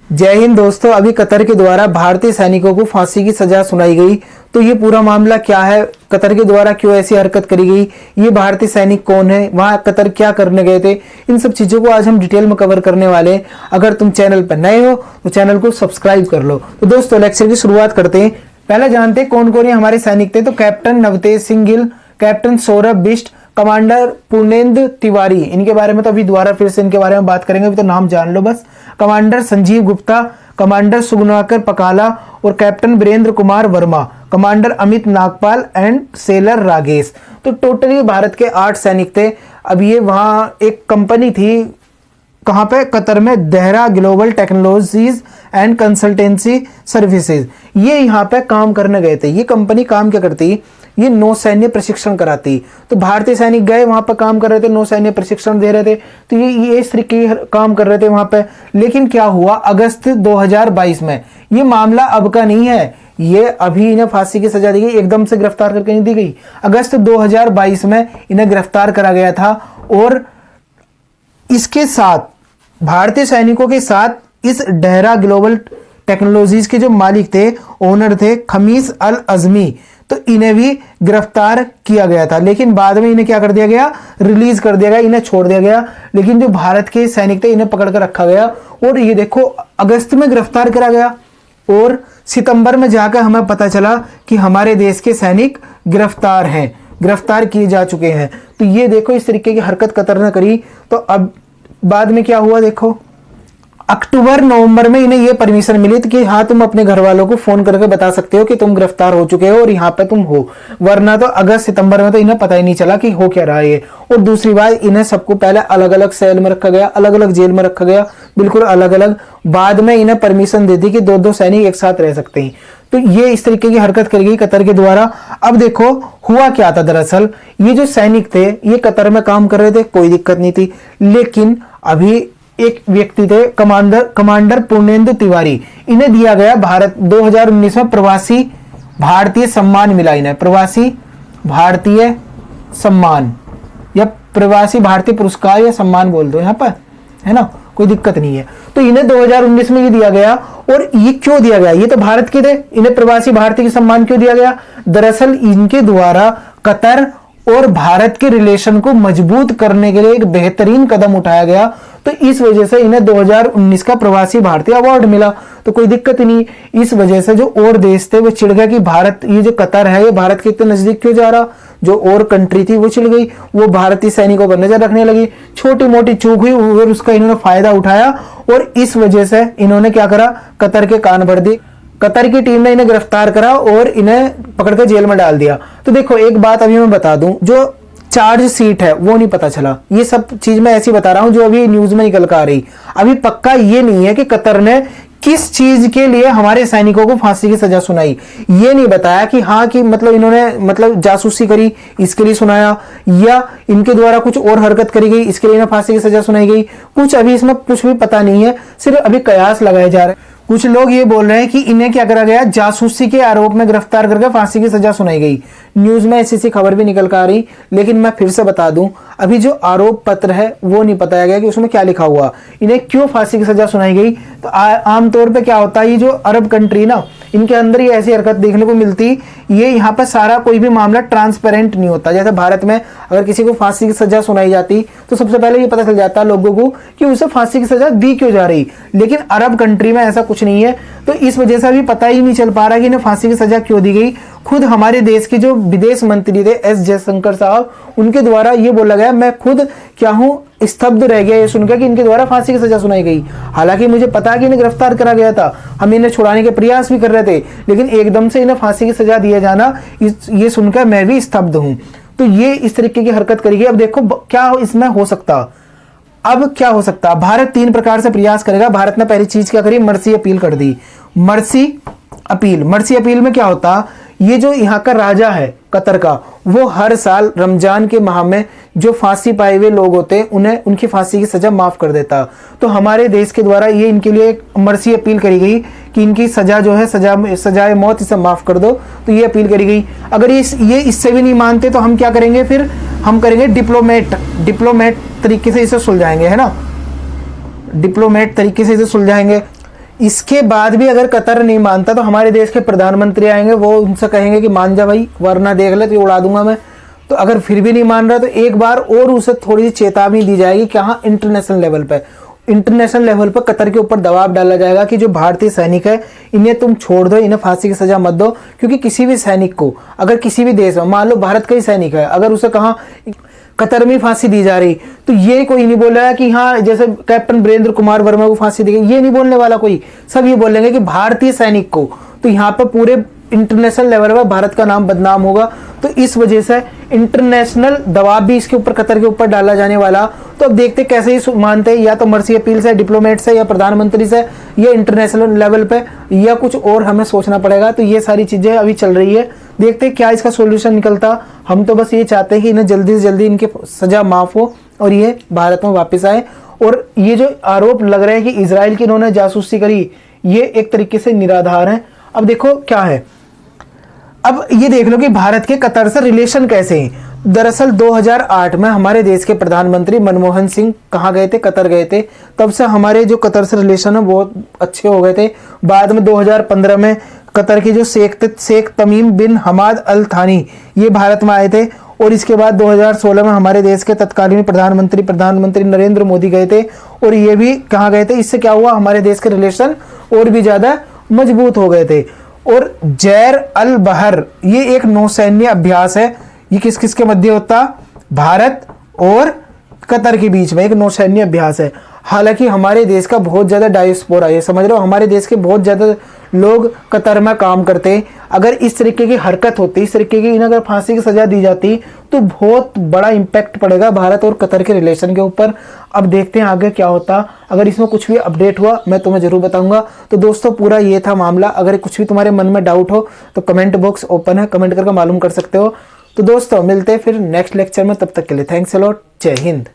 जय हिंद दोस्तों। अभी कतर के द्वारा भारतीय सैनिकों को फांसी की सजा सुनाई गई। तो ये पूरा मामला क्या है, कतर के द्वारा क्यों ऐसी हरकत करी गई, ये भारतीय सैनिक कौन है, वहां कतर क्या करने गए थे, इन सब चीजों को आज हम डिटेल में कवर करने वाले हैं। अगर तुम चैनल पर नए हो तो चैनल को सब्सक्राइब कर लो। तो दोस्तों लेक्चर की शुरुआत करते हैं। पहले जानते हैं कौन कौन ये हमारे सैनिक थे। तो captain Navtej Singh Gill, captain Saurabh Bisht, commander Purnendra Tiwari, इनके बारे में तो अभी दोबारा फिर से इनके बारे में बात करेंगे, अभी तो नाम जान लो बस। कमांडर संजीव गुप्ता, कमांडर सुगुनाकर पकाला और captain Virendra Kumar Verma, commander Amit Nagpal and sailor Ragesh. तो टोटली भारत के 8 सैनिक थे। अब ये वहां एक कंपनी थी, कहां पे, कतर में, Dehra global technologies and consultancy services, ये यहाँ पे काम करने गए थे। ये कंपनी काम क्या करती, ये नौसैन्य प्रशिक्षण कराती। तो भारतीय सैनिक गए वहां पर काम कर रहे थे, नौसैन्य प्रशिक्षण दे रहे थे। तो ये इस तरीके काम कर रहे थे वहां पे। लेकिन क्या हुआ, अगस्त 2022 में, ये मामला अब का नहीं है, ये अभी इन्हें फांसी की सजा दी गई, एकदम से गिरफ्तार करके नहीं दी गई। अगस्त 2022 में इन्हें गिरफ्तार करा गया था और इसके साथ भारतीय सैनिकों के साथ इस डेहरा ग्लोबल टेक्नोलॉजीज के जो मालिक थे, ओनर थे, खमीस अल अजमी, तो इन्हें भी गिरफ्तार किया गया था। लेकिन बाद में इन्हें क्या कर दिया गया, रिलीज कर दिया गया, इन्हें छोड़ दिया गया। लेकिन जो भारत के सैनिक थे इन्हें पकड़ कर रखा गया और ये देखो अगस्त में गिरफ्तार करा गया और सितंबर में जाकर हमें पता चला कि हमारे देश के सैनिक गिरफ्तार हैं, गिरफ्तार किए जा चुके हैं। तो ये देखो इस तरीके की हरकत कतर ने करी। तो अब बाद में क्या हुआ, देखो अक्टूबर नवंबर में इन्हें ये परमिशन मिली थी कि हाँ तुम अपने घर वालों को फोन करके बता सकते हो कि तुम गिरफ्तार हो चुके हो और यहाँ पे तुम हो। वरना तो अगस्त सितंबर में तो इन्हें पता ही नहीं चला कि हो क्या रहा है ये। और दूसरी बात, इन्हें सबको पहले अलग अलग सेल में रखा गया, अलग अलग जेल में रखा गया, बिल्कुल अलग अलग। बाद में इन्हें परमिशन दे दी कि दो सैनिक एक साथ रह सकते हैं। तो ये इस तरीके की हरकत करी गई कतर के द्वारा। अब देखो हुआ क्या था, दरअसल ये जो सैनिक थे ये कतर में काम कर रहे थे, कोई दिक्कत नहीं थी। लेकिन अभी एक व्यक्ति थे, कमांडर पूर्णेंद्र तिवारी, इन्हें दिया गया भारत 2019 में प्रवासी भारतीय सम्मान मिला। इन्हें प्रवासी भारतीय सम्मान या प्रवासी भारतीय पुरस्कार या सम्मान बोल दो यहाँ पर, है ना, कोई दिक्कत नहीं है। तो इन्हें 2019 में ये दिया गया। और ये क्यों दिया गया, ये तो भारत के थे, इन्हें प्रवासी भारतीय सम्मान क्यों दिया गया? दरअसल इनके द्वारा कतर और भारत के रिलेशन को मजबूत करने के लिए एक बेहतरीन कदम उठाया गया। तो इस वजह से इन्हें 2019 का प्रवासी भारतीय अवार्ड मिला। तो कोई दिक्कत नहीं। इस वजह से जो और देश थे वो चिढ़ गए कि भारत, ये जो कतर है ये भारत के इतने नजदीक क्यों जा रहा। जो और कंट्री थी वो चिढ़ गई, वो भारतीय सैनिकों पर नजर रखने लगी। छोटी मोटी चूक हुई और उसका इन्होंने फायदा उठाया और इस वजह से इन्होंने क्या करा, कतर के कान भर दिए। कतर की टीम ने इन्हें गिरफ्तार करा और इन्हें पकड़कर जेल में डाल दिया। तो देखो एक बात अभी मैं बता दूं, जो चार्ज सीट है वो नहीं पता चला। ये सब चीज मैं ऐसी बता रहा हूं जो अभी न्यूज में निकल कर आ रही। अभी पक्का ये नहीं है कि कतर ने किस चीज के लिए हमारे सैनिकों को फांसी की सजा सुनाई। ये नहीं बताया कि हाँ कि मतलब इन्होंने मतलब जासूसी करी इसके लिए सुनाया, या इनके द्वारा कुछ और हरकत करी गई इसके लिए इन्हें फांसी की सजा सुनाई गई। कुछ अभी इसमें कुछ भी पता नहीं है, सिर्फ अभी कयास लगाए जा रहे हैं। कुछ लोग ये बोल रहे हैं कि इन्हें क्या करा गया, जासूसी के आरोप में गिरफ्तार करके फांसी की सजा सुनाई गई। न्यूज में ऐसी खबर भी निकल कर आ रही। लेकिन मैं फिर से बता दूं, अभी जो आरोप पत्र है वो नहीं बताया गया कि उसमें क्या लिखा हुआ, इन्हें क्यों फांसी की सजा सुनाई गई। तो आमतौर पे क्या होता है, ये जो अरब कंट्री ना, इनके अंदर ये ऐसी हरकत देखने को मिलती। ये यहाँ पर सारा कोई भी मामला ट्रांसपेरेंट नहीं होता। जैसे भारत में अगर किसी को फांसी की सजा सुनाई जाती तो सबसे पहले ये पता चल जाता लोगों को कि उसे फांसी की सजा दी क्यों जा रही। लेकिन अरब कंट्री में ऐसा कुछ नहीं है। तो इस वजह से अभी पता ही नहीं चल पा रहा कि इन्हें फांसी की सजा क्यों दी गई। खुद हमारे देश के जो विदेश मंत्री थे एस जयशंकर साहब, उनके द्वारा ये बोला गया, मैं खुद क्या हूं, स्तब्ध रह गया ये सुनकर कि इनके द्वारा फांसी की सजा सुनाई गई। हालांकि मुझे पता है कि इन्हें गिरफ्तार करा गया था, हम इन्हें छुड़ाने के प्रयास भी कर रहे थे, लेकिन एकदम से इन्हें फांसी की सजा दिया जाना, ये सुनकर मैं भी स्तब्ध हूं। तो ये इस तरीके की हरकत करेगी। अब देखो क्या इसमें हो सकता, अब क्या हो सकता, भारत 3 प्रकार से प्रयास करेगा। भारत ने पहली चीज क्या करी, मर्सी अपील कर दी। मर्सी अपील में क्या होता, ये जो यहाँ का राजा है कतर का, वो हर साल रमजान के माह में जो फांसी पाए हुए लोग होते हैं उन्हें उनकी फांसी की सजा माफ कर देता। तो हमारे देश के द्वारा ये इनके लिए एक मर्सी अपील करी गई कि इनकी सजा जो है, सजाए मौत, इसे माफ कर दो। तो ये अपील करी गई। अगर ये इससे भी नहीं मानते तो हम क्या करेंगे, फिर हम करेंगे डिप्लोमेट तरीके से इसे सुलझाएंगे, है ना, डिप्लोमेट तरीके से इसे सुलझाएंगे। इसके बाद भी अगर कतर नहीं मानता तो हमारे देश के प्रधानमंत्री आएंगे, वो उनसे कहेंगे कि मान जा भाई, वरना देख ले तो उड़ा दूंगा मैं। तो अगर फिर भी नहीं मान रहा तो एक बार और उसे थोड़ी सी चेतावनी दी जाएगी कि हाँ, इंटरनेशनल लेवल पर कतर के ऊपर दबाव डाला जाएगा कि जो भारतीय सैनिक है इन्हें तुम छोड़ दो, इन्हें फांसी की सजा मत दो। क्योंकि किसी भी सैनिक को अगर किसी भी देश में, मान लो भारत का ही सैनिक है, अगर उसे कहा कतर में फांसी दी जा रही, तो ये कोई नहीं बोल रहा है कि हाँ जैसे कैप्टन वीरेंद्र कुमार वर्मा को फांसी दी गई, ये नहीं बोलने वाला कोई। सब ये बोलेंगे कि भारतीय सैनिक को, तो यहाँ पर पूरे इंटरनेशनल लेवल पर भारत का नाम बदनाम होगा। तो इस वजह से इंटरनेशनल दबाव भी इसके ऊपर, कतर के ऊपर डाला जाने वाला। तो अब देखते कैसे ही मानते हैं, या तो मर्सी अपील से, डिप्लोमेट से, या प्रधानमंत्री से, या इंटरनेशनल लेवल पे, या कुछ और हमें सोचना पड़ेगा। तो ये सारी चीजें अभी चल रही है, देखते क्या इसका सोल्यूशन निकलता। हम तो बस ये चाहते हैं कि इन्हें जल्दी से जल्दी इनकी सजा माफ हो और ये भारत में वापस आए। और ये जो आरोप लग रहे हैं कि इजराइल की इन्होंने जासूसी करी, ये एक तरीके से निराधार है। अब देखो क्या है, अब ये देख लो कि भारत के कतर से रिलेशन कैसे हैं। दरअसल 2008 में हमारे देश के प्रधानमंत्री मनमोहन सिंह कहाँ गए थे, कतर गए थे। तब से हमारे जो कतर से रिलेशन है बहुत अच्छे हो गए थे। बाद में 2015 में कतर के जो शेख तमीम बिन हमाद अल थानी ये भारत में आए थे। और इसके बाद 2016 में हमारे देश के तत्कालीन प्रधानमंत्री नरेंद्र मोदी गए थे, और ये भी कहाँ गए थे। इससे क्या हुआ, हमारे देश के रिलेशन और भी ज्यादा मजबूत हो गए थे। और जैर अल बहर ये एक नौसैन्य अभ्यास है, ये किस किस के मध्य होता, भारत और कतर के बीच में एक नौसैन्य अभ्यास है। हालांकि हमारे देश का बहुत ज्यादा डायस्पोरा, ये समझ लो हमारे देश के बहुत ज्यादा लोग कतर में काम करते हैं। अगर इस तरीके की हरकत होती, इस तरीके की इन्हें अगर फांसी की सजा दी जाती तो बहुत बड़ा इंपैक्ट पड़ेगा भारत और कतर के रिलेशन के ऊपर। अब देखते हैं आगे क्या होता। अगर इसमें कुछ भी अपडेट हुआ मैं तुम्हें जरूर बताऊंगा। तो दोस्तों पूरा ये था मामला। अगर कुछ भी तुम्हारे मन में डाउट हो तो कमेंट बॉक्स ओपन है, कमेंट करके मालूम कर सकते हो। तो दोस्तों मिलते हैं फिर नेक्स्ट लेक्चर में, तब तक के लिए थैंक्स अ लॉट, जय हिंद।